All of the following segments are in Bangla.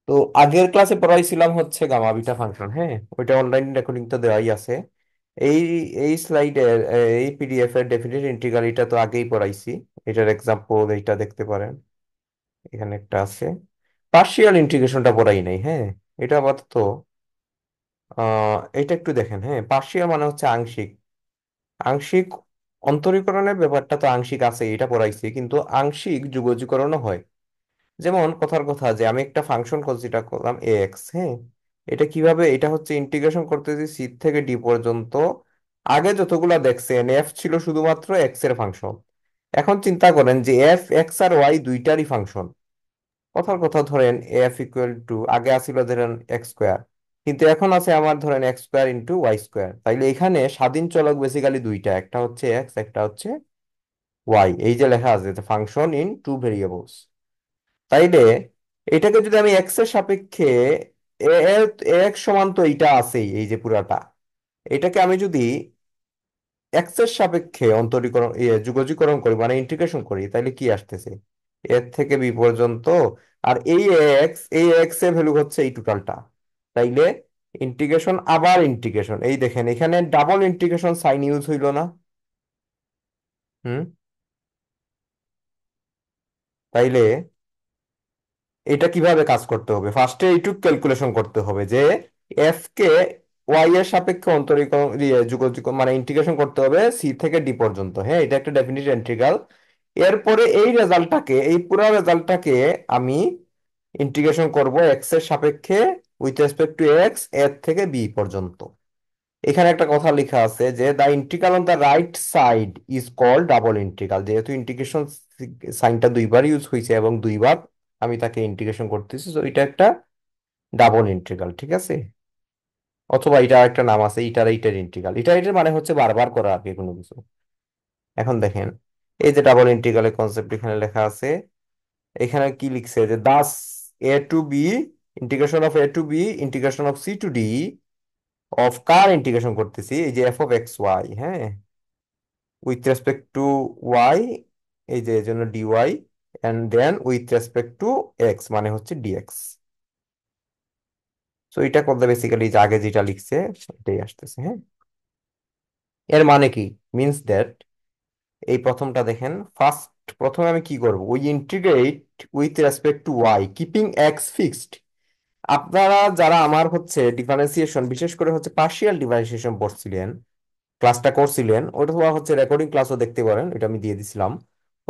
তো আগের ক্লাসে পড়াইছিলাম হচ্ছে গামা বিটা ফাংশন, হ্যাঁ, ওইটা অনলাইন রেকর্ডিং তো দেওয়াই আছে। এই এই স্লাইডের এই পিডিএফ এর ডেফিনিট ইন্টিগ্রাল এটা তো আগেই পড়াইছি। এটার এক্সাম্পল এইটা দেখতে পারেন, এখানে একটা আছে। পার্শিয়াল ইন্টিগ্রেশনটা পড়াই নাই, হ্যাঁ। এটা আপাতত এটা একটু দেখেন, হ্যাঁ। পার্শিয়াল মানে হচ্ছে আংশিক। আংশিক অন্তরীকরণের ব্যাপারটা তো আংশিক আছে, এটা পড়াইছি, কিন্তু আংশিক যুগজীকরণও হয়। যেমন কথার কথা যে আমি একটা ফাংশন কনসিডার করলাম এ এক্স, হ্যাঁ। এটা কিভাবে, এটা হচ্ছে ইন্টিগ্রেশন করতেছি সি থেকে ডি পর্যন্ত। আগে যতগুলা দেখছেন এফ ছিল শুধুমাত্র এক্স এর ফাংশন। এখন চিন্তা করেন যে এফ এক্স আর ওয়াই দুইটারই ফাংশন। কথার কথা ধরেন এফ ইকুয়াল টু, আগে আসিল ধরেন এক্স স্কোয়ার, কিন্তু এখন আছে আমার ধরেন X square into Y square. তাইলে এখানে স্বাধীন চলক বেসিক্যালি দুইটা, একটা হচ্ছে এক্স, একটা হচ্ছে ওয়াই। এই যে লেখা আছে ফাংশন ইন টু ভেরিয়েবলস। তাইলে এটাকে যদি আমি এক্স এর সাপেক্ষে এক্স সমান তো এইটা আছেই, এই যে পুরাটা, এটাকে আমি যদি এক্স এর সাপেক্ষে অন্তরীকরণ যুগজীকরণ করি মানে ইন্টিগ্রেশন করি, তাইলে কি আসতেছে এর থেকে বি পর্যন্ত। আর এই এক্স এর ভ্যালু হচ্ছে এই টোটালটা। তাইলে ইন্টিগ্রেশন আবার ইন্টিগ্রেশন, এই দেখেন এখানে ডাবল ইন্টিগ্রেশন সাইন ইউজ হইল না। হুম। তাইলে এটা কিভাবে কাজ করতে হবে, ফার্স্টে এইটুক ক্যালকুলেশন করতে হবে যে এফ কে ওয়াই এর সাপেক্ষে অন্তরীকরণ মানে ইন্টিগ্রেশন করতে হবে সি থেকে ডি পর্যন্ত, হ্যাঁ। এটা একটা ডেফিনিট ইন্টিগ্রাল। এরপরে এই রেজাল্টটাকে, এই পুরো রেজাল্টটাকে আমি ইন্টিগ্রেশন করব এক্স এর সাপেক্ষে উইথ রেসপেক্ট টু এক্স এর থেকে বি পর্যন্ত। এখানে একটা কথা লেখা আছে যে the integral on the right side is called double integral. যেহেতু ইন্টিগ্রেশন সাইনটা দুইবার ইউজ হয়েছে এবং দুইবার আমি তাকে ইন্টিগ্রেশন করতেছি, তো এটা একটা ডাবল ইন্টিগ্রাল, ঠিক আছে। অথবা এটা একটা নাম আছে ইটারেটিভ ইন্টিগ্রাল। ইটারেটিভ মানে হচ্ছে বারবার করা আর কি কোনো কিছু। এখন দেখেন এই যে ডাবল ইন্টিগ্রালের কনসেপ্ট এখানে লেখা আছে। এখানে কি লিখছে যে thus a to b, integration of a to b, integration of c to d of কার ইন্টিগ্রেশন করতেছি, এই যে এফ অফ এক্স ওয়াই, হ্যাঁ, উইথ রেসপেক্ট টু ওয়াই, এই যে এর জন্য dy, and then with respect to x মানে হচ্ছে ডিএক্স। তো এটা করলে বেসিক্যালি যে আগে যেটা লিখছে সেটাই আসতেছে, হ্যাঁ। এর মানে কি, মিনস দ্যাট এই প্রথমটা দেখেন ফার্স্ট, প্রথমে আমি কি করব, we integrate with respect to Y keeping X fixed. আপনারা যারা আমার হচ্ছে ডিফারেন্সিয়েশন, বিশেষ করে হচ্ছে পার্শিয়াল ডিফারেন্সিয়েশন পড়ছিলেন, ক্লাসটা করছিলেন, ওটা হচ্ছে রেকর্ডিং ক্লাসও দেখতে পারেন, এটা আমি দিয়ে দিছিলাম।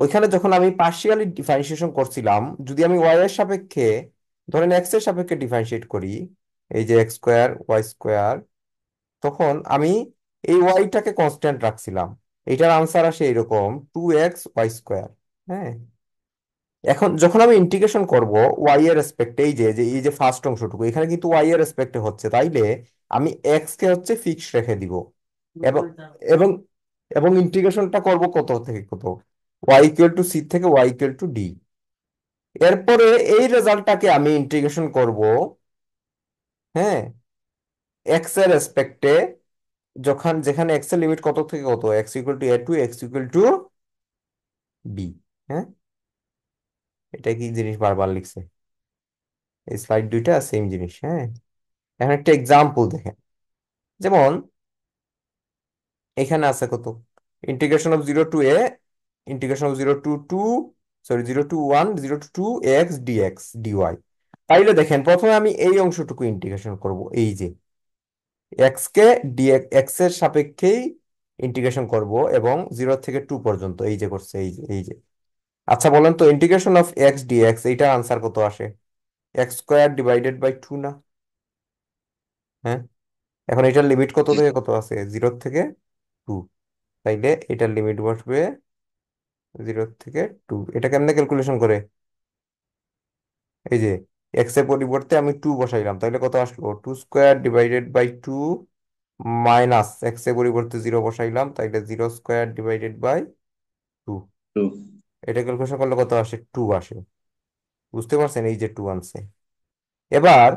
ওইখানে যখন আমি পার্শিয়ালি ডিফারেন্সিয়েশন করছিলাম, যদি আমি ওয়াই এর সাপেক্ষে ধরেন এক্স এর সাপেক্ষে ডিফারেন্সিয়েট করি, এই যে এক্স স্কোয়ার ওয়াই স্কোয়ার, তখন আমি এই ওয়াইটাকে কনস্ট্যান্ট রাখছিলাম। এটার আনসার আসে এরকম 2x y²। হ্যাঁ। এখন যখন আমি ইন্টিগ্রেশন করব ওয়াই এর রেসপেক্টে, এই যে এই যে ফার্স্ট অংশটুকু এখানে কিন্তু ওয়াই এর রেসপেক্টে হচ্ছে, তাইলে আমি এক্স কে হচ্ছে ফিক্স রেখে দিব। এবং এবং এবং ইন্টিগ্রেশনটা করব কত থেকে কত, ওয়াই ইকুয়াল টু সি থেকে ওয়াই ইকুয়াল টু ডি। এরপরে এই রেজাল্টটাকে আমি ইন্টিগ্রেশন করব, হ্যাঁ, এক্স এর রেসপেক্টে, যখন যেখানে এক্স এর লিমিট কত থেকে কত, X equal to A to X equal to B. হ্যাঁ। এটা কি জিনিস বারবার লিখছে, এই স্লাইড দুইটা সেম জিনিস, হ্যাঁ। এখন একটা এক্সাম্পল দেখেন, যেমন এখানে আছে কত, integration of zero to A, integration of zero to two, sorry zero to one, zero to two X DX DY. তাইলে দেখেন প্রথমে আমি এই অংশটুকু ইন্টিগ্রেশন করব, এই যে এক্স কে ডিএক্স এক্স এর সাপেক্ষেই ইন্টিগ্রেশন করব এবং জিরো থেকে টু পর্যন্ত, এই যে করছে, এই যে। আচ্ছা বলেন তো ইন্টিগ্রেশন অফ এক্স ডিএক্স এইটার আনসার কত আসে, X square divided by two না? হ্যাঁ। এখন এটার লিমিট কত থেকে কত আছে, জিরো থেকে টু। তাইলে এটার লিমিট বসবে জিরো থেকে টু। এটা কেমনে ক্যালকুলেশন করে, এই যে এক্স এর পরিবর্তে আমি টু বসাইলাম, তাইলে কত আসলো, two square divided by two, minus X এর পরিবর্তে জিরো বসাইলাম, তাইলে zero square divided by two. Two. এটা ক্যালকুলেশন করলে কত আসে, টু আসে। বুঝতে পারছেন, এই যে টু আনছে। এবার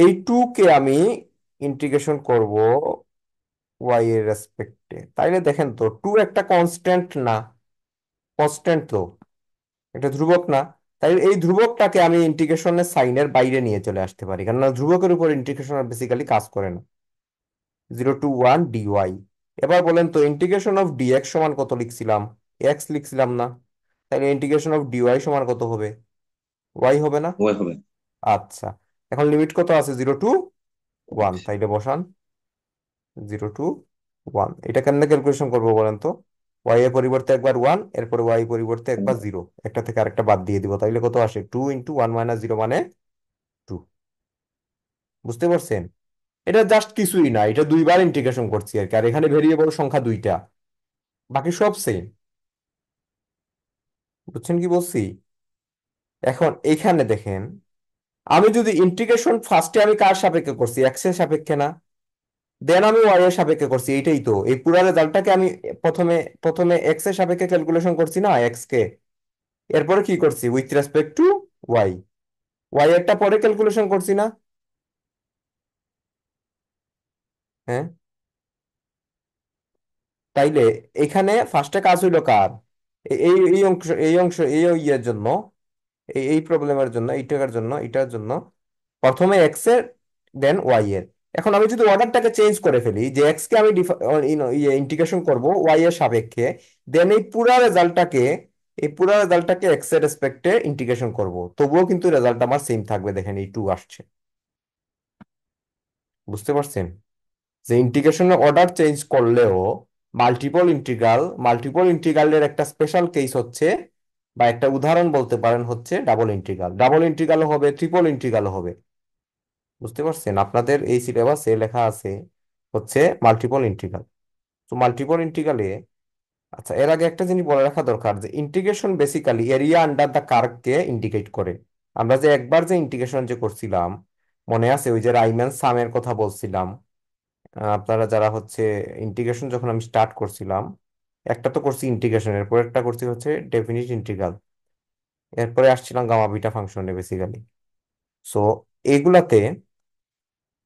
এই টু কে আমি ইন্টিগ্রেশন করব ওয়াই এর রেসপেক্টে, তাইলে দেখেন তো টু একটা কনস্ট্যান্ট না, কনস্ট্যান্ট তো, এটা ধ্রুবক না। তাই এই ধ্রুবকটাকে আমি ইন্টিগ্রেশনের সাইনের বাইরে নিয়ে চলে আসতে পারি, কেননা ধ্রুবকের উপর ইন্টিগ্রেশন বেসিক্যালি কাজ করে না। 0 to 1 dy। এবার বলেন তো ইন্টিগ্রেশন অফ ডিএক্স সমান কত লিখছিলাম? এক্স লিখছিলাম না? তাহলে ইন্টিগ্রেশন অফ ডিওয়াই সমান কত হবে? ওয়াই হবে না? ওয়াই হবে। আচ্ছা, এখন লিমিট কত আছে? 0 to 1, তাইলে বসান 0 to 1। এটা কেমনে ক্যালকুলেশন করবো বলেন তো? ওয়াই এর পরিবর্তে একবার 1, এরপরে ওয়াই পরিবর্তে একবার 0, একটা থেকে আরেকটা বাদ দিয়ে দিব, তাইলে কত আসে? 2 × 1 - 0 মানে 2। বুঝতে পারছেন? এটা জাস্ট কিছুই না, এটা দুইবার ইন্টিগ্রেশন করছি আর কি, আর এখানে ভেরিয়েবল সংখ্যা দুইটা, বাকি সব সেম। বুঝছেন কি বলছি? এখন এইখানে দেখেন, আমি যদি ইন্টিগ্রেশন ফার্স্টে আমি কার সাপেক্ষে করছি? এক্স এর সাপেক্ষে না? দেন আমি ওয়াই এর সাপেক্ষে করছি, এইটাই তো এই পুরো রেজাল্টটাকে আমি প্রথমে প্রথমে এক্স এর সাপেক্ষে ক্যালকুলেশন করছি না, এক্স কে। এরপরে কি করছি? With respect to y. Y এরটা পরে ক্যালকুলেশন করছি না? হ্যাঁ। তাইলে এখানে ফার্স্টে কাজ হইলো কার? এই এই অংশ, এই ইয়ের জন্য, এই প্রবলেমের জন্য, এইটার জন্য, এটার জন্য প্রথমে এক্স এর, দেন ওয়াই এর। এখন আমি যদি অর্ডারটাকে চেঞ্জ করে ফেলি, যে এক্স কে আমি ইন্টিগ্রেশন করব ওয়াই এর সাপেক্ষে, দেন এই পুরা রেজাল্টটাকে এক্স এর রেসপেক্টে ইন্টিগ্রেশন করব, তবুও কিন্তু রেজাল্ট আমার সেম থাকবে। দেখেন এই 2 আসছে। বুঝতে পারছেন যে ইন্টিগ্রেশনের অর্ডার চেঞ্জ করলেও মাল্টিপল ইন্টিগ্রালের একটা স্পেশাল কেস হচ্ছে, বা একটা উদাহরণ বলতে পারেন হচ্ছে ডাবল ইন্টিগ্রাল। ডাবল ইন্টিগ্রাল হবে, ট্রিপল ইন্টিগ্রাল হবে। বুঝতে পারছেন? আপনাদের এই সিলেবাসে লেখা আছে হচ্ছে মাল্টিপল ইন্টিগ্রাল। তো মাল্টিপল ইন্টিগ্রালে, আচ্ছা এর আগে একটা জিনিস বলে রাখা দরকার, যে integration basically area under the কার্ভকে ইন্ডিকেট করে। আমরা যে একবার যে ইন্টিগ্রেশন যে করছিলাম, মনে আছে ওই যে রাইম্যান সামের কথা বলছিলাম? আপনারা যারা হচ্ছে ইন্টিগ্রেশন যখন আমি স্টার্ট করছিলাম, একটা তো করছি ইন্টিগ্রেশন, এরপর একটা করছি হচ্ছে ডেফিনিট ইন্টিগ্রাল, এরপরে আসছিলাম গামা বিটা ফাংশনে বেসিক্যালি। সো এগুলাতে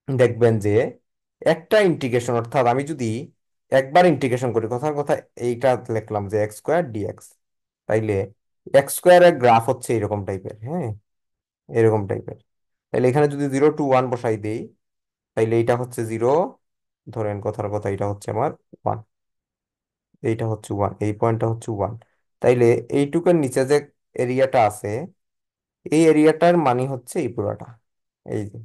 দেখবেন যে একটা ইন্টিগ্রেশন, অর্থাৎ আমি যদি একবার ইন্টিগ্রেশন করি, কথার কথা এইটা লিখলাম যে x² dx, তাইলে x² এর গ্রাফ হচ্ছে এরকম টাইপের, হ্যাঁ, এরকম টাইপের। তাইলে এখানে যদি 0 to 1 বসাই দেই, তাইলে এইটা হচ্ছে 0, ধরেন কথার কথা এটা হচ্ছে আমার 1, এইটা হচ্ছে 1, এই পয়েন্টটা হচ্ছে 1। তাইলে এইটুকুর নিচে যে এরিয়াটা আছে, এই এরিয়াটার মানে হচ্ছে এই পুরাটা, এই যে,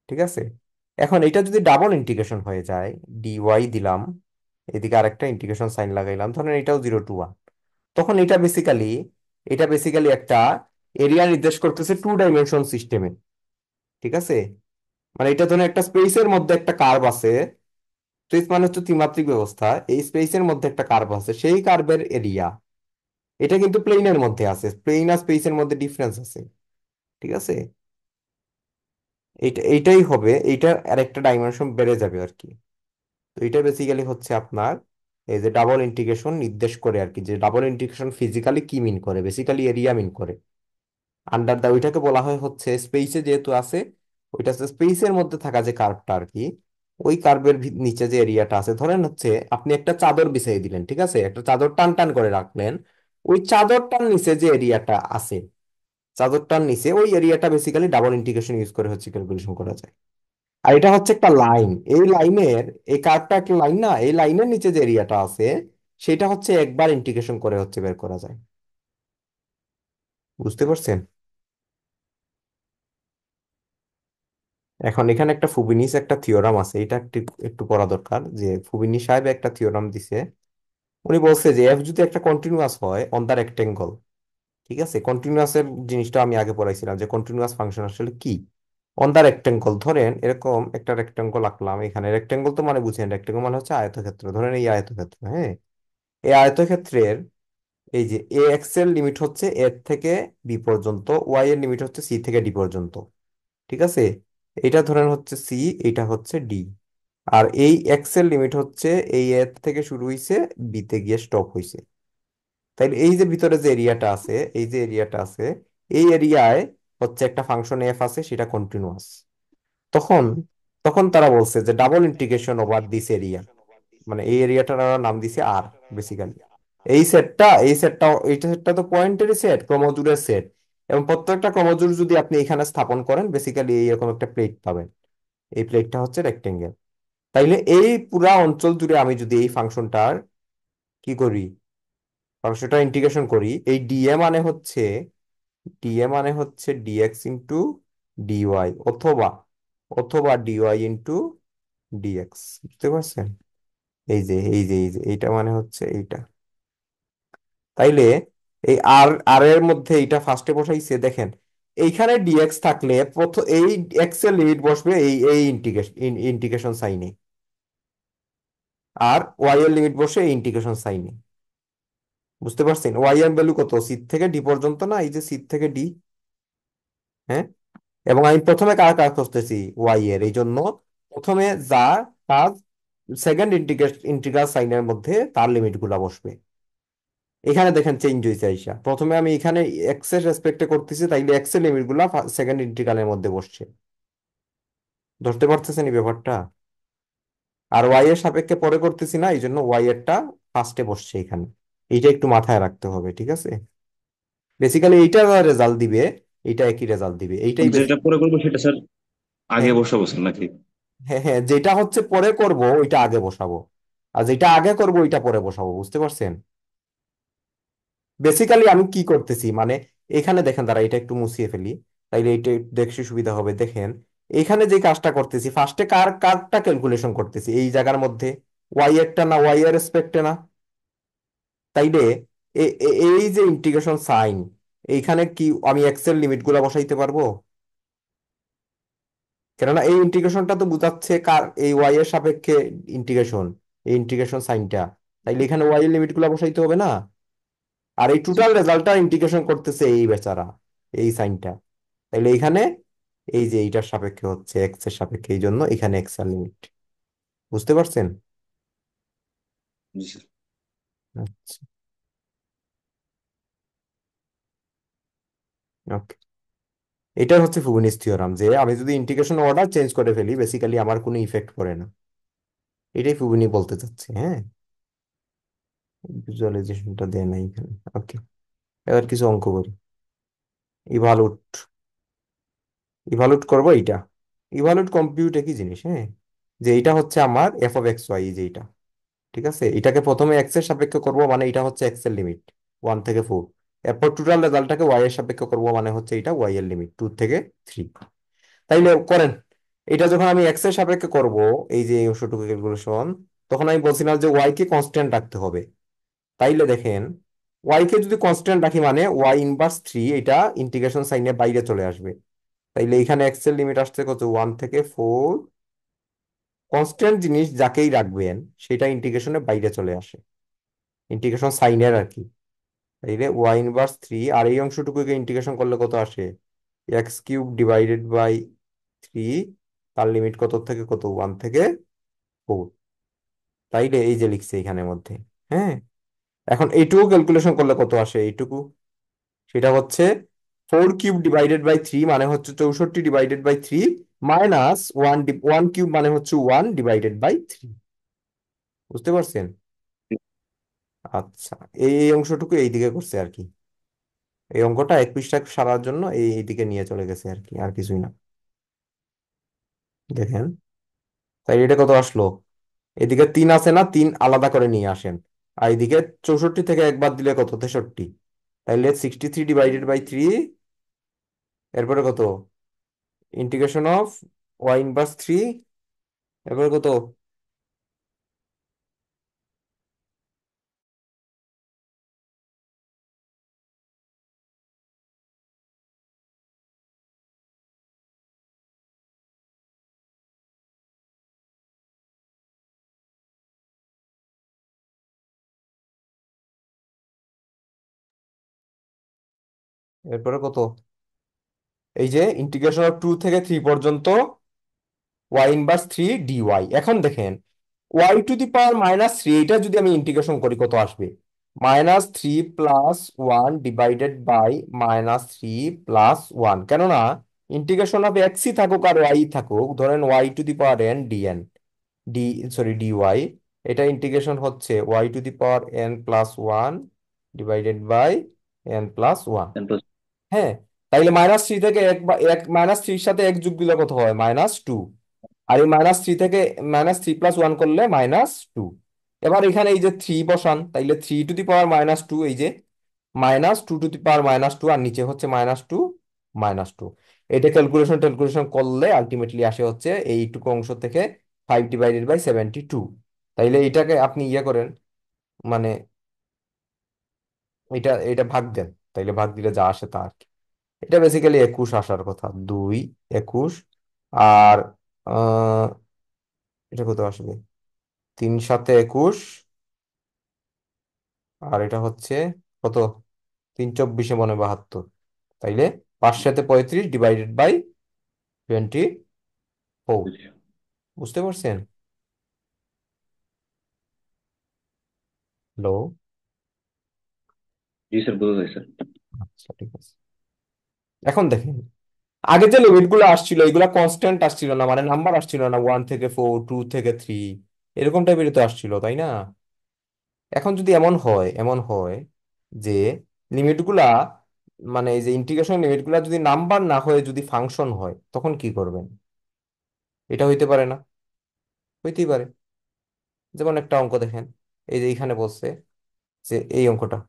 ঠিক আছে। এখন এটা যদি ডাবল ইন্টিগ্রেশন হয়ে যায়, ডিওয়াই দিলাম, এদিকে আরেকটা ইন্টিগ্রেশন সাইন লাগাইলাম, ধরেন এটাও 0 to 1, তখন এটা বেসিক্যালি একটা এরিয়া নির্দেশ করতেছে 2 ডাইমেনশন সিস্টেমে। ঠিক আছে, মানে এটা ধরেন একটা স্পেসের মধ্যে একটা কার্ভ আছে, স্পেস মানে হচ্ছে ত্রিমাত্রিক ব্যবস্থা, এই স্পেসের মধ্যে একটা কার্ভ আছে, সেই কার্ভের এরিয়া, এটা কিন্তু প্লেনের মধ্যে আছে, প্লেন আর স্পেসের মধ্যে ডিফারেন্স আছে। ঠিক আছে, এইটাই হবে, এইটার আরেকটা ডাইমেনশন বেড়ে যাবে আর কি। তো এটা বেসিক্যালি হচ্ছে আপনার এই যে ডাবল ইন্টিগ্রেশন নির্দেশ করে আর কি, যে ডাবল ইন্টিগ্রেশন ফিজিক্যালি কি মিন করে, বেসিক্যালি এরিয়া মিন করে। আন্ডার দা ওইটাকে বলা হয় হচ্ছে স্পেসে যেহেতু আছে, ওইটা হচ্ছে স্পেসের মধ্যে থাকা যে কার্ভটা আর কি, ওই কার্ভের নিচে যে এরিয়াটা আছে, ধরেন হচ্ছে আপনি একটা চাদর বিছাই দিলেন, ঠিক আছে, একটা চাদর টান টান করে রাখলেন, ওই চাদরটার নিচে যে এরিয়াটা আছে, চাদরটার নিচে ওই এরিয়াটা বেসিক্যালি ডাবল ইন্টিগ্রেশন ইউজ করে হচ্ছে ক্যালকুলেশন করা যায়। আর এটা হচ্ছে একটা লাইন, এই লাইনের, এই কার্ভটা একটা লাইন না, এই লাইনের নিচে যে এরিয়াটা আছে, সেটা হচ্ছে একবার ইন্টিগ্রেশন করে হচ্ছে বের করা যায়। বুঝতে পারছেন? এখন এখানে একটা ফুবিনিস একটা থিওরাম আছে, এটা একটু একটু পড়া দরকার, যে ফুবিনি সাহেব একটা থিওরাম দিছে। উনি বলছে যে এফ যদি একটা কন্টিনিউয়াস হয় অন দা রেক্টেঙ্গল, ঠিক আছে, কন্টিনিউয়াসের জিনিসটা আমি আগে পড়াইছিলাম যে কন্টিনিউয়াস ফাংশন আসলে কি। অন দা রেক্টেঙ্গল, ধরেন এরকম একটা রেক্টেঙ্গল আঁকলাম, এখানে রেক্টেঙ্গল তো মানে বুঝেন, রেক্টেঙ্গল মানে হচ্ছে আয়তক্ষেত্র, ধরেন এই আয়তক্ষেত্র, হ্যাঁ, এই আয়তক্ষেত্রের এই যে এ এক্স এর লিমিট হচ্ছে এর থেকে বি পর্যন্ত, ওয়াই এর লিমিট হচ্ছে সি থেকে ডি পর্যন্ত। ঠিক আছে, এটা ধরেন হচ্ছে সি, এটা হচ্ছে ডি, আর এই এক্স এর লিমিট হচ্ছে এই এর থেকে শুরু হইছে, বি তে গিয়ে স্টপ হইছে। তাইলে এই যে ভিতরে যে এরিয়াটা আছে, এই যে এরিয়াটা আছে, এই এরিয়ায় হচ্ছে একটা ফাংশন এফ আছে, সেটা কন্টিনিউয়াস। তখন তখন তারা বলছে যে double integration over this area, মানে এই এরিয়াটার নাম দিছে আর বেসিক্যালি। এইটা সেটটা তো পয়েন্টেরই সেট, ক্রমজোড়ের সেট। এবং প্রত্যেকটা ক্রমজোড় যদি আপনি এখানে স্থাপন করেন, বেসিক্যালি এইরকম একটা প্লেট পাবেন। এই প্লেটটা হচ্ছে রেক্টেঙ্গেল। তাইলে এই পুরা অঞ্চল জুড়ে আমি যদি এই ফাংশনটার কি করি, ফাংশনটা ইন্টিগ্রেশন করি, এই ডিএ মানে হচ্ছে ডিএক্স ইন্টু ডিওয়াই, অথবা অথবা ডিওয়াই ইন্টু ডিএক্স। বুঝতে পারছেন? এই যে এইটা মানে হচ্ছে এইটা। তাইলে এই আর আর এর মধ্যে এইটা ফার্স্টে বসাইছে দেখেন, এইখানে ডিএক্স থাকলে প্রথম এই এক্স এর লিমিট বসবে এই এই ইন্টিগ্রেশন সাইনে, আর ওয়াই এর লিমিট বসে এই ইন্টিগ্রেশন সাইনে। বুঝতে পারছেন? ওয়াই এর ভ্যালু কত, সি থেকে ডি পর্যন্ত না, এই যে সি থেকে ডি। হ্যাঁ, এবং আমি প্রথমে কার কাজ করতেছি, ওয়াই এর, এই জন্য প্রথমে যা কাজ সেকেন্ড ইন্টিগ্রাল সাইনের মধ্যে তার লিমিট গুলা বসবে। এখানে দেখেন চেঞ্জ হয়েছে আইসা, প্রথমে আমি এখানে এক্স এর রেসপেক্টে করতেছি, তাইলে এক্স এর লিমিট গুলা সেকেন্ড ইন্টিগ্রালের মধ্যে বসছে। ধরতে পারতেছেন এই ব্যাপারটা? আর ওয়াই এর সাপেক্ষে পরে করতেছি না, এই জন্য ওয়াই এরটা ফার্স্টে বসছে এখানে। এইটা একটু মাথায় রাখতে হবে, ঠিক আছে? বেসিক্যালি এইটা রেজাল্ট দিবে, এইটা একই রেজাল্ট দিবে, এইটাই বেসিক। যেটা পরে করবো সেটা স্যার আগে হ্যাঁ, বসাবো স্যার নাকি? হ্যাঁ, হ্যাঁ, যেটা হচ্ছে পরে করব ওইটা আগে বসাবো, আর যেটা আগে করব ওইটা পরে বসাবো। বুঝতে পারছেন? বেসিক্যালি আমি কি করতেছি মানে, এখানে দেখেন, দাঁড়া এটা একটু মুছিয়ে ফেলি, তাইলে এটা দেখতে সুবিধা হবে। দেখেন এখানে যে কাজটা করতেছি, ফার্স্টে কারটা ক্যালকুলেশন করতেছি এই জায়গার মধ্যে, ওয়াই এরটা না, ওয়াই এর রেসপেক্টে না। তাইলে এই যে ইন্টিগ্রেশন সাইন, এইখানে কি আমি এক্স এর লিমিট গুলা বসাইতে পারবো? কেননা এই ইন্টিগ্রেশনটা তো বুঝাচ্ছে কার, এই ওয়াই এর সাপেক্ষে ইন্টিগ্রেশন, এই ইন্টিগ্রেশন সাইনটা। তাইলে এখানে ওয়াই এর লিমিট গুলা বসাইতে হবে না? আর এই জি। টোটাল রেজাল্টটা ইন্টিগ্রেশন করতেছে এই বেচারা, এই সাইনটা। তাইলে এখানে এই যে এইটার সাপেক্ষে হচ্ছে এক্স এর সাপেক্ষে, এই জন্য এখানে এক্স এর লিমিট। বুঝতে পারছেন? জি স্যার। আচ্ছা, ওকে। এটার হচ্ছে ফ্রোবিনিউস থিওরাম, যে আমি যদি ইন্টিগ্রেশন অর্ডার চেঞ্জ করে ফেলি, বেসিক্যালি আমার কোনো ইফেক্ট পড়ে না। এটাই ফ্রোবিনি বলতে চাচ্ছে, হ্যাঁ। ভিজুয়ালাইজেশনটা দেয় না এখানে। ওকে, এবার কিছু অঙ্ক করি। ইভালুট ইভালুট করবো এইটা। ইভালুট কম্পিউট একই জিনিস, হ্যাঁ। যে এটা হচ্ছে আমার এফ অফ এক্স ওয়াই, যে এটা, ঠিক আছে, এটাকে প্রথমে এক্স এর সাপেক্ষে করবো, মানে এটা হচ্ছে এক্স এর লিমিট 1 থেকে 4। এরপর টোটাল রেজাল্টটাকে ওয়াই এর সাপেক্ষে করবো, মানে হচ্ছে এটা ওয়াই এর লিমিট 2 থেকে 3। তাইলে করেন, এটা যখন আমি এক্স এর সাপেক্ষে করব, এই যে এই অংশটুকু ক্যালকুলেশন, তখন আমি বলছিলাম যে ওয়াই কে কনস্ট্যান্ট রাখতে হবে। তাইলে দেখেন, ওয়াই কে যদি কনস্ট্যান্ট রাখি মানে ওয়াই ইনভার্স 3, এটা ইন্টিগ্রেশন সাইনের বাইরে চলে আসবে। তাইলে এখানে এক্স এর লিমিট আসছে কত, 1 থেকে 4। কনস্ট্যান্ট জিনিস যাকেই রাখবেন সেটা ইন্টিগ্রেশনের বাইরে চলে আসে, ইন্টিগ্রেশন সাইনের আর কি। তাইলে ওয়াই ইনভার্স 3, আর এই অংশটুকুকে ইন্টিগ্রেশন করলে কত আসে, x³ / 3। তার লিমিট কত থেকে কত, 1 থেকে 4। তাইলে এই যে লিখছে এখানের মধ্যে, হ্যাঁ। এখন এইটুকু ক্যালকুলেশন করলে কত আসে, এইটুকু, সেটা হচ্ছে 4³ / 3, মানে হচ্ছে 64 / 3, মাইনাস 1 কিউব মানে হচ্ছে 1 / 3। বুঝতে পারছেন? আচ্ছা, এই অংশটুকু এইদিকে করছে আর কি। এই অঙ্কটা 1 পৃষ্ঠা সারার জন্য এইদিকে নিয়ে চলে গেছে আর কি, আর কিছুই না। দেখেন, তাই এটা কত আসলো, এদিকে 3 আছে না, 3 আলাদা করে নিয়ে আসেন। আর এদিকে 64 থেকে একবার দিলে কত, 63। তাইলে 63 / 3, এরপরে কত, ইন্টিগ্রেশন অফ ওয়াই ইনভার্স 3, এরপরে কত, এরপরে কত, এই যে ইন্টিগ্রেশন অফ 2 থেকে 3 পর্যন্ত ওয়াই ইনভার্স 3 dy। এখন দেখেন, y⁻³ এটা যদি আমি ইন্টিগ্রেশন করি কত আসবে, -3 + 1 / -3 + 1। কেননা ইন্টিগ্রেশন অফ এক্সই থাকুক আর ওয়াই থাকুক, ধরেন y⁻n dn, D, sorry, dy। এটা ইন্টিগ্রেশন হচ্ছে Y to the power N plus one divided by N plus one. N plus. হ্যাঁ, তাইলে -3 থেকে এক বা এক -3 সাথে এক যোগ দিলে কত হয়? -2। আর এই -3 থেকে -3 + 1 করলে -2। এবার এখানে এই যে 3 বসান, তাইলে 3 টু দি পাওয়ার -2, এই যে -2 টু দি পাওয়ার -2, আর নিচে হচ্ছে -2 -2। এটা ক্যালকুলেশন করলে আলটিমেটলি আসে হচ্ছে এইটুকু অংশ থেকে 5/72। তাইলে এটাকে আপনি ইয়ে করেন, মানে এটা এটা ভাগ দেন, তাইলে ভাগ দিলে যা আসে তা আর কি। এটা বেসিক্যালি 21 আসার কথা, 2 21। আর আহ, এটা কত আসবে? 3 7 21। আর এটা হচ্ছে কত? 3 24 মনে 72। তাইলে 5 7 35 ডিভাইডেড বাই 24। বুঝতে পারছেন? হ্যালো? জি স্যার, বোঝা যায় স্যার। আচ্ছা, ঠিক আছে। এখন দেখেন, আগে যে লিমিট গুলো আসছিল এগুলা কনস্ট্যান্ট আসছিল না, মানে নাম্বার আসছিল না, 1 থেকে 4, 2 থেকে 3, এরকম টাইপের তো আসছিল, তাই না? এখন যদি এমন হয় যে লিমিটগুলা, মানে এই যে ইন্টিগ্রেশন লিমিটগুলা যদি নাম্বার না হয়ে যদি ফাংশন হয়, তখন কি করবেন? এটা হইতে পারে না? হইতেই পারে। যেমন একটা অঙ্ক দেখেন, এই যে এখানে বলছে যে এই অঙ্কটা,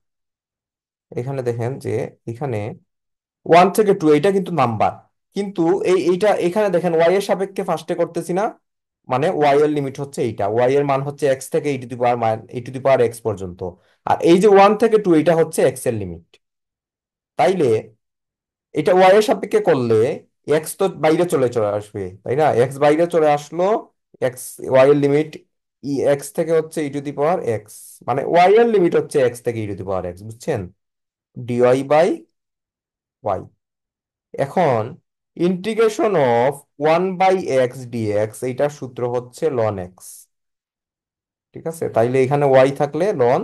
এখানে দেখেন যে এখানে 1 থেকে 2 এটা কিন্তু নাম্বার, কিন্তু এইটা এখানে দেখেন ওয়াই এর সাপেক্ষে ফার্স্টে করতেছি না, মানে ওয়াই এর লিমিট হচ্ছে এইটা, ওয়াই এর মান হচ্ছে এক্স থেকে ই টু দি পাওয়ার পর্যন্ত। আর এই যে 1 থেকে 2 এটা হচ্ছে এক্স এর লিমিট। তাইলে এটা ওয়াই এর সাপেক্ষে করলে এক্স তো বাইরে চলে চলে আসবে, তাই না? এক্স বাইরে চলে আসলো। এক্স, ওয়াই এর লিমিট এক্স থেকে হচ্ছে E to the power X, মানে ওয়াই এর লিমিট হচ্ছে এক্স থেকে E to the power X, বুঝছেন? DY by Y. এখন ইন্টিগ্রেশন অফ 1/x ডিএক্স, এইটার সূত্র হচ্ছে লন এক্স। ঠিক আছে, তাইলে এখানে ওয়াই থাকলে লন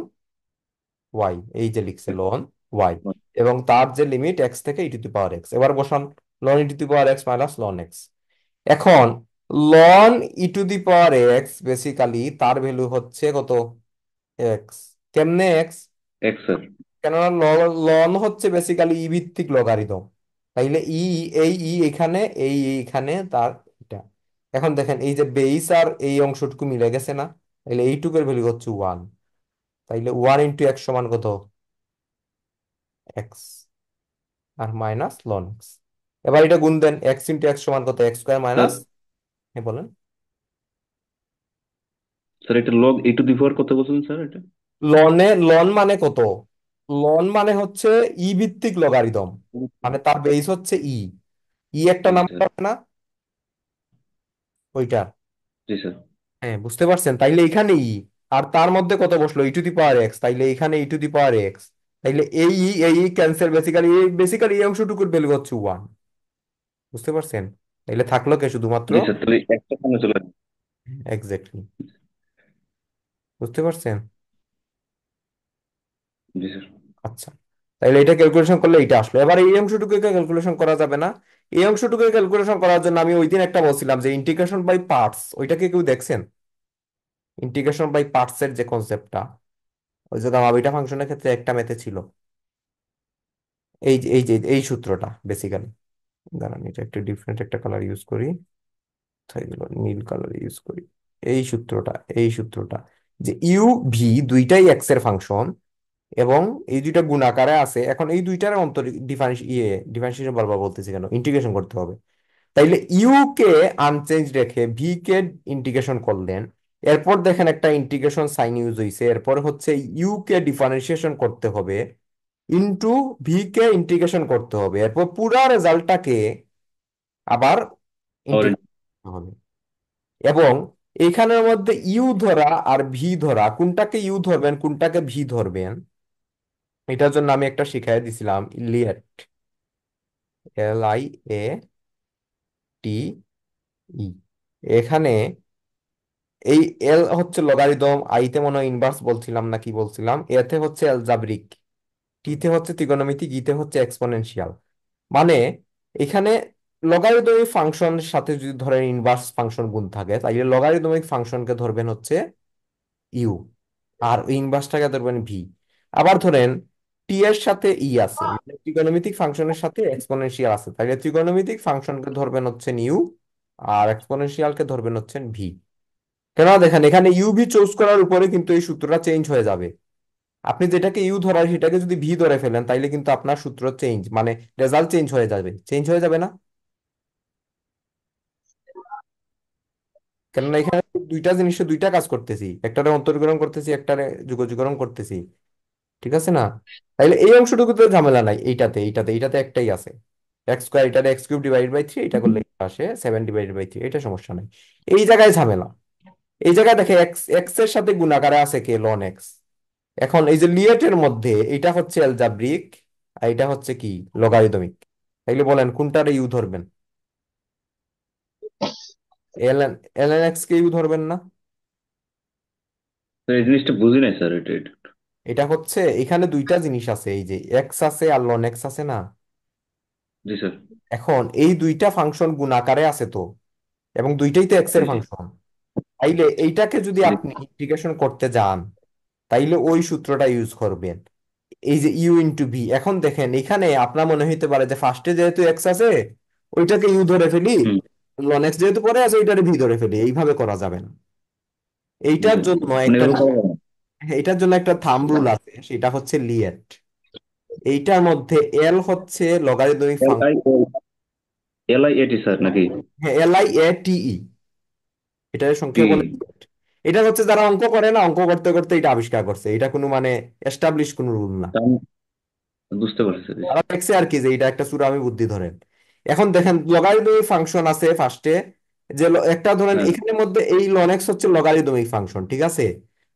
ওয়াই, এই যে লিখছে লন ওয়াই, এবং তার যে লিমিট এক্স থেকে E to the power x, এবার বসান ln e to the power x minus ln x. এখন ln e to the power x basically তার ভ্যালু হচ্ছে কত? এক্স। কেমনে এক্স? X sir. কেননা লন হচ্ছে বেসিক্যালি ই ভিত্তিক লগারিদম। তাইলে এই এখানে, এইখানে তার এটা। এখন দেখেন এই যে বেইস আর এই অংশটুকু মিলে গেছে না? তাইলে এইটুকুর ভ্যালু হচ্ছে 1। তাইলে 1 × x সমান কত? এক্স, আর মাইনাস লন এক্স। এবার এটা গুণ দেন, x × x সমান কত? x² স্যার, মাইনাস, হ্যাঁ বলেন। স্যার এটা লগ এ টু দি পাওয়ার কত বলছেন স্যার এটা? লন মানে কত? লন মানে হচ্ছে ই ভিত্তিক লগারিদম, মানে তার বেস হচ্ছে ই। ই একটা জি স্যার। নাম্বার না ওইটা? জি স্যার। হ্যাঁ, বুঝতে পারছেন? তাইলে এখানে ই, আর তার মধ্যে কত বসলো? ই টু দি পাওয়ার এক্স, তাইলে এখানে ই টু দি পাওয়ার এক্স। তাইলে এই ক্যান্সেল, বেসিক্যালি এই অংশটুকুর ভ্যালু হচ্ছে 1। বুঝতে পারছেন? তাইলে থাকলো কে শুধুমাত্র? জি স্যার, তাহলে একটা সামনে চলে আসবে। এক্স্যাক্টলি। বুঝতে পারছেন? জি স্যার। আচ্ছা, তাইলে এটা ক্যালকুলেশন করলে এটা আসলো। এবার এই অংশটুকুকে ক্যালকুলেশন করা যাবে না? এই অংশটুকুকে ক্যালকুলেশন করার জন্য আমি ওই দিন একটা বলছিলাম যে ইন্টিগ্রেশন বাই পার্টস, ওইটাকে কেউ দেখছেন? ইন্টিগ্রেশন বাই পার্টস এর যে কনসেপ্টটা, ওই যে গামা বিটা ফাংশনের ক্ষেত্রে একটা মেথড ছিল, এই সূত্রটা বেসিক্যালি। দাঁড়ান, এটা একটু ডিফারেন্ট একটা কালার ইউজ করি, তাই গেল নীল কালার ইউজ করি। এই সূত্রটা যে ইউ ভি দুইটাই এক্স এর ফাংশন, এবং এই দুইটা গুণ আকারে আছে। এখন এই দুইটার অন্তর ডিফারেন্সিয়েশন বারবার বলতেছি কেন, ইন্টিগ্রেশন করতে হবে। তাইলে ইউ কে আনচেঞ্জ রেখে ভি কে ইন্টিগ্রেশন করলেন। এরপর দেখেন একটা ইন্টিগ্রেশন সাইন ইউজ হয়েছে, এরপর হচ্ছে ইউ কে ডিফারেন্সিয়েশন করতে হবে, ইনটু ভি কে ইন্টিগ্রেশন করতে হবে, এরপর পুরা রেজাল্টটাকে আবার আর ইন্টিগ্রেট করতে হবে। এবং এখানের মধ্যে ইউ ধরা আর ভি ধরা, কোনটাকে ইউ ধরবেন কোনটাকে ভি ধরবেন, এটার জন্য আমি একটা শিখাই দিছিলাম, ইলিয়েট, LIATE। এখানে এই এল হচ্ছে লগারিদম, আইতে মনে হয় ইনভার্স বলছিলাম না কি বলছিলাম, এতে হচ্ছে অ্যালজাব্রিক, টিতে হচ্ছে ত্রিগোণমিতিক, ইতে হচ্ছে এক্সপোনেনশিয়াল। মানে এখানে লগারিদমিক ফাংশনের সাথে যদি ধরেন ইনভার্স ফাংশন গুণ থাকে, তাইলে লগারিদমিক ফাংশনকে ধরবেন হচ্ছে ইউ, আর ওই ইনভার্সটাকে ধরবেন ভি। আবার ধরেন টি এর সাথে ই আছে, মানে ত্রিকোণমিতিক ফাংশনের সাথে এক্সপোনেনশিয়াল আছে, তাহলে ত্রিকোণমিতিক ফাংশনকে ধরবেন হচ্ছেন ইউ, আর এক্সপোনেনশিয়ালকে ধরবেন হচ্ছেন ভি। কেননা দেখেন এখানে ইউ ভি চুজ করার উপরে কিন্তু এই সূত্রটা চেঞ্জ হয়ে যাবে। আপনি যেটাকে ইউ ধরার সেটাকে যদি ভি ধরে ফেলেন তাইলে কিন্তু আপনার সূত্র চেঞ্জ, মানে রেজাল্ট চেঞ্জ হয়ে যাবে, চেঞ্জ হয়ে যাবে না? কেননা এখানে দুইটা জিনিসে দুইটা কাজ করতেছি, একটারে অন্তরীকরণ করতেছি, একটারে যুগজীকরণ করতেছি, ঠিক আছে না? তাইলে এই অংশটুকুতে ঝামেলা নাই, এইটাতে একটাই আছে, এক্স স্কোয়ার, এটা X cube divide by three, এটা করলে এটা আসে 7/3, এটা সমস্যা নাই। এই জায়গায় ঝামেলা, এই জায়গায় দেখে এক্স এক্স এর সাথে গুণাকারে আছে কে, লন এক্স। এখন এই যে লিয়েটের মধ্যে এটা হচ্ছে অ্যালজাব্রিক, আর এটা হচ্ছে কি, লগারিদমিক। তাইলে বলেন কোনটারে ইউ ধরবেন? L n, l n x কে ইউ ধরবেন না? স্যার এই জিনিসটা বুঝি নাই স্যার, এটা। এটা হচ্ছে এখানে দুইটা জিনিস আছে, এই যে এক্স আছে আর লন এক্স আছে না। জি স্যার। এখন এই দুইটা ফাংশন গুণাকারে আছে তো, এবং দুইটাই তো এক্স জি এর জি ফাংশন। তাইলে এইটাকে যদি জি। আপনি ইন্টিগ্রেশন করতে যান তাইলে ওই সূত্রটা ইউজ করবেন, এই যে ইউ ইন্টু ভি। এখন দেখেন এখানে আপনার মনে হইতে পারে যে ফার্স্টে যেহেতু এক্স আছে ওইটাকে ইউ ধরে ফেলি, হুম। লন এক্স যেহেতু পরে আছে ওইটারে ভি ধরে ফেলি, এইভাবে করা যাবে না। জি এইটার স্যার। জন্য মানে একটা, এরকম করা যাবে না? এইটার জন্য একটা থাম্ব রুল আছে, সেটা হচ্ছে লিয়েট। এইটার মধ্যে এল হচ্ছে logarithmic L I function, L I এটি স্যার নাকি? এল আই এ টি ই, এটার সংক্ষেপ টি। বলে লিয়েট। এটা হচ্ছে যারা অঙ্ক করে না, অঙ্ক করতে করতে এটা আবিষ্কার করছে, এটা কোনো মানে এস্টাবলিশ কোনো রুল না। বুঝতে পারছি স্যার, জি তারা স্যার। দেখছে আর কি যে এটা একটা চূড়ামি বুদ্ধি ধরেন। এখন দেখেন লগারিদমিক ফাংশন আছে ফার্স্টে, যে একটা ধরেন হ্যাঁ। এখানের মধ্যে এই লন এক্স হচ্ছে লগারিদমিক ফাংশন, ঠিক আছে?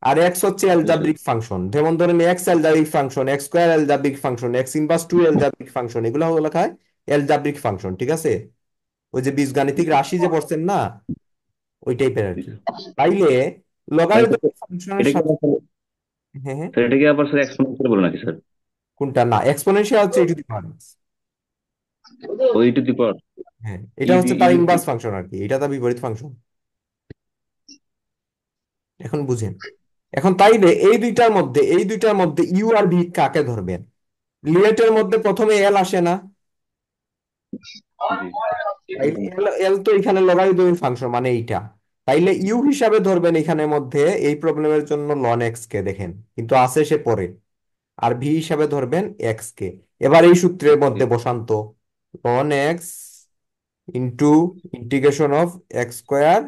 আর এক্স হচ্ছে জি স্যার। অ্যালজাব্রিক ফাংশন, যেমন ধরেন X algebraic function, X square algebraic function, X inverse two algebraic function, এগুলো হলো লেখায় অ্যালজাব্রিক ফাংশন, ঠিক আছে? ওই যে জি বীজগাণিতিক স্যার। রাশি যে পড়ছেন না, ওই টাইপের আর জি কি। স্যার। তাইলে তাহলে তো লগারিদমিক ফাংশনের এটা কি সাথে, আবার স্যার, হ্যাঁ হ্যাঁ, স্যার এটা কি আবার স্যার এক্সপোনেনশিয়াল বলে নাকি স্যার? কোনটা না এক্সপোনেনশিয়াল হচ্ছে ই টু দি পাওয়ার, ওই টু দি পাওয়ার হ্যাঁ ই এটা হচ্ছে তার ই ইনভার্স ফাংশন আর কি, এটা তার বিপরীত ফাংশন। এখন বুঝেন, এখন তাইলে এই দুইটার মধ্যে ইউ আর ভি কাকে ধরবেন? লিয়েটের মধ্যে প্রথমে এল আসে না, জি। তাইলে এল এল তো এখানে লগারিদমিক ফাংশন মানে এইটা। তাইলে ইউ হিসাবে ধরবেন এখানের মধ্যে, এই প্রবলেমের জন্য লন এক্স কে দেখেন কিন্তু আছে সে পরে, আর ভি হিসাবে ধরবেন এক্স কে। এবার এই সূত্রের জি মধ্যে বসান্ত, ln x into integration of x square,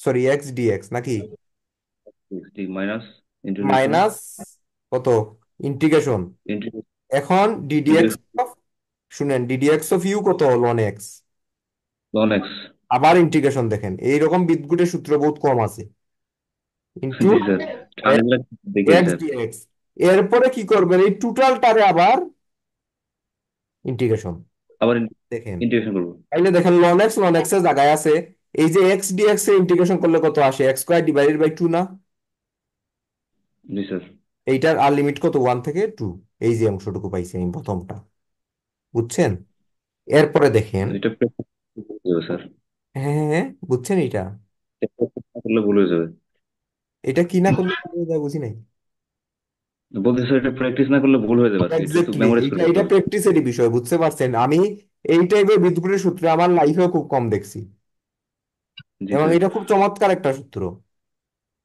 sorry x dx নাকি, জি মাইনাস ইন্টিগ্রেশন মাইনাস কত, ইন্টিগ্রেশন, ইন্টিগ্রেশন এখন ডিডিএক্স অফ, শুনেন ডিডিএক্স অফ ইউ কত, লন এক্স, লন এক্স। আবার ইন্টিগ্রেশন, দেখেন এইরকম বীজগণিতের সূত্র বহুত কম আছে, ইন্টু জি স্যার। আমি এগুলা দেখেছি এক্স স্যার। ডিএক্স। এরপরে কি করবেন, এই টোটালটারে আবার ইন্টিগ্রেশন, আবার দেখেন ইন্টিগ্রেশন করবো। তাইলে দেখেন লন এক্স এর জায়গায় আছে, এই যে এক্স ডিএক্স এর ইন্টিগ্রেশন করলে কত আসে, X square divided by two না? জি স্যার। এইটার আর লিমিট কত, ওয়ান থেকে টু, এই যে অংশটুকু পাইছি আমি প্রথমটা, বুঝছেন? এরপরে দেখেন, এটা practice করতে হবে স্যার। হ্যাঁ হ্যাঁ হ্যাঁ, বুঝছেন এটা? এটা practice না করলে ভুল হয়ে যাবে। এটা কি না করলে কি হয়ে যায় বুঝি নাই। বলতে স্যার এটা প্র্যাকটিস না করলে ভুল হয়ে যাবে আর কি, এটা তো এক্স্যাক্টলি, মেমোরাইজ করে এটা রাখতে এটা হবে। প্র্যাকটিসেরই বিষয়, বুঝতে পারছেন? আমি এই টাইপের বীজগণিতের সূত্র আমার লাইফে খুব কম দেখছি, জি এবং স্যার। এটা খুব চমৎকার একটা সূত্র,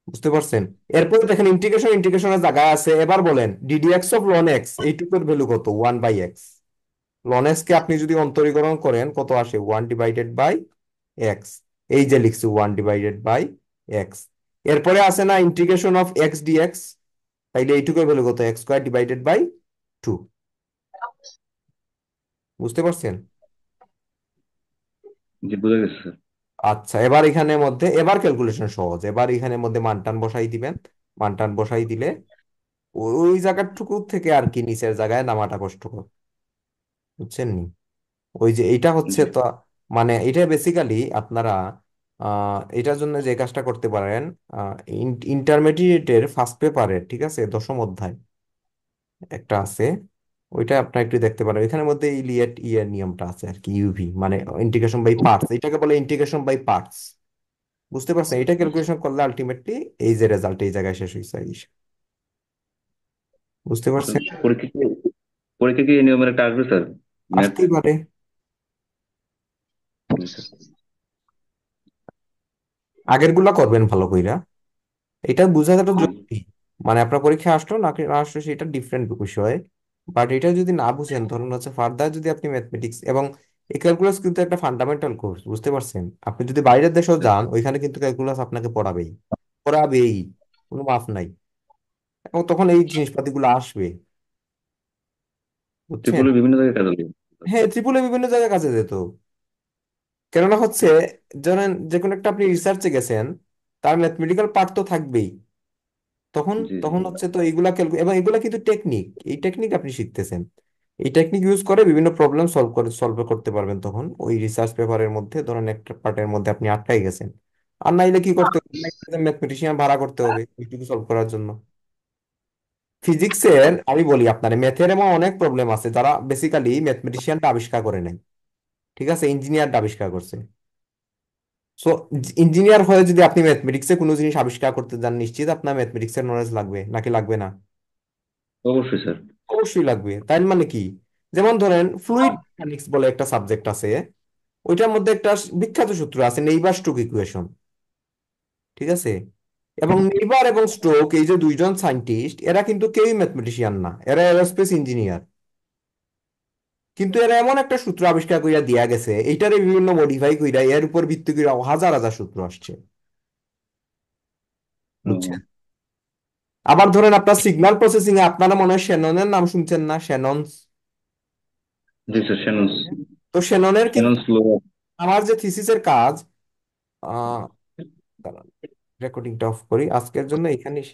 বুঝতে পারছেন? এরপরে দেখেন ইন্টিগ্রেশনের জায়গায় আছে, এবার বলেন ডিডিএক্স অফ লন এক্স এইটুকুর ভ্যালু কত, 1/x। লন এক্স কে আপনি যদি অন্তরীকরণ করেন কত আসে, 1/x, এই যে লিখছি 1/x। এরপরে আছে না ইন্টিগ্রেশন অফ এক্স ডিএক্স, তাইলে এইটুকুর ভ্যালু কত, x² / 2, বুঝতে পারছেন? জি বুঝে গেছে স্যার। আচ্ছা, এবার এখানের মধ্যে এবার ক্যালকুলেশন সহজ, এবার এখানের মধ্যে মান টান বসাই দিবেন, মান টান বসাই দিলে ওই জায়গাটুকু থেকে আর কি নিচের জায়গায় নামাটা কষ্টকর, বুঝছেন নি? ওই যে এইটা হচ্ছে জি তো, মানে এটা বেসিক্যালি আপনারা এটার জন্য যে কাজটা করতে পারেন, ইন্টারমিডিয়েটের ফার্স্ট পেপারের, ঠিক আছে, দশম অধ্যায় একটা আছে, ওইটা আপনার একটু দেখতে পারেন, এখানের মধ্যে ইলিয়েট ইয়ের নিয়মটা আছে আর কি, ইউভি মানে ইন্টিগ্রেশন বাই পার্টস, এটাকে বলে ইন্টিগ্রেশন বাই পার্টস। বুঝতে পারছেন? এটা ক্যালকুলেশন করলে আলটিমেটলি এই যে রেজাল্ট এই জায়গায় শেষ হয়েছে বুঝতে তো পারছেন? পরীক্ষা কি এই নিয়মের একটা আসবে স্যার? ম্যাথ। আসতেই পারে। আগের গুলা করবেন ভালো কইরা, এটা বোঝাটা জরুরি। মানে আপনার পরীক্ষা আসলো না না আসলো সেটা ডিফারেন্ট বিষয়, বাট এটা যদি না বুঝেন, ধরুন হচ্ছে ফার্দার যদি আপনি ম্যাথমেটিক্স এবং এই ক্যালকুলাস কিন্তু একটা ফান্ডামেন্টাল কোর্স, বুঝতে পারছেন? আপনি যদি বাইরের দেশেও যান ওইখানে কিন্তু ক্যালকুলাস আপনাকে পড়াবেই, পড়াবেই, কোনো মাফ নাই। এবং তখন এই জিনিসপাতিগুলো আসবে, বুঝছেন? ত্রিপলি বিভিন্ন জায়গায় কাজে লাগে। হ্যাঁ, ত্রিপুলে বিভিন্ন জায়গায় কাজে যেত। কেননা হচ্ছে, ধরেন যে কোনো একটা আপনি রিসার্চে গেছেন, তার ম্যাথমেটিক্যাল পার্ট তো থাকবেই। তখন জি জি। তখন হচ্ছে তো এইগুলা এবং এগুলা কিন্তু টেকনিক, এই টেকনিক আপনি শিখতেছেন। এই টেকনিক ইউজ করে বিভিন্ন প্রবলেম সলভ করতে পারবেন। তখন ওই রিসার্চ পেপারের মধ্যে ধরেন একটা পার্টের মধ্যে আপনি আটকাই গেছেন, আর নাইলে কি করতে হবে, ম্যাথমেটিশিয়ান ভাড়া করতে হবে এইটুকু সলভ করার জন্য। ফিজিক্সের আমি বলি আপনার, ম্যাথের এমন অনেক প্রবলেম আছে যারা বেসিক্যালি ম্যাথমেটিশিয়ানটা আবিষ্কার করে নাই, ঠিক আছে, ইঞ্জিনিয়ারটা আবিষ্কার করছে। সো ইঞ্জিনিয়ার হয়ে যদি আপনি ম্যাথমেটিক্সে কোনো জিনিস আবিষ্কার করতে যান, নিশ্চিত আপনার ম্যাথমেটিক্সের নলেজ লাগবে নাকি লাগবে না? অবশ্যই স্যার। অবশ্যই লাগবে। তাই মানে কি, যেমন ধরেন ফ্লুইড মেকানিক্স বলে একটা সাবজেক্ট আছে, ওইটার মধ্যে একটা বিখ্যাত সূত্র আছে নেইবার স্টোক ইকুয়েশন, ঠিক আছে? এবং নেইবার এবং স্টোক এই যে দুইজন সায়েন্টিস্ট, এরা কিন্তু কেউই ম্যাথমেটিশিয়ান না, এরা এরোস্পেস ইঞ্জিনিয়ার। কিন্তু এরা এমন একটা সূত্র আবিষ্কার কইরা দিয়া গেছে, এইটারে বিভিন্ন মডিফাই কইরা এর উপর ভিত্তি করে হাজার হাজার সূত্র আসছে, ও, বুঝছেন? আবার ধরেন আপনার সিগন্যাল প্রসেসিং এ আপনারা মনে হয় শ্যাননের নাম শুনছেন না, শ্যানন? জি স্যার, শ্যানন। তো শ্যাননের শ্যানন কিন্তু স্লো। আমার যে থিসিসের কাজ, রেকর্ডিংটা অফ করি আজকের জন্য এখানে।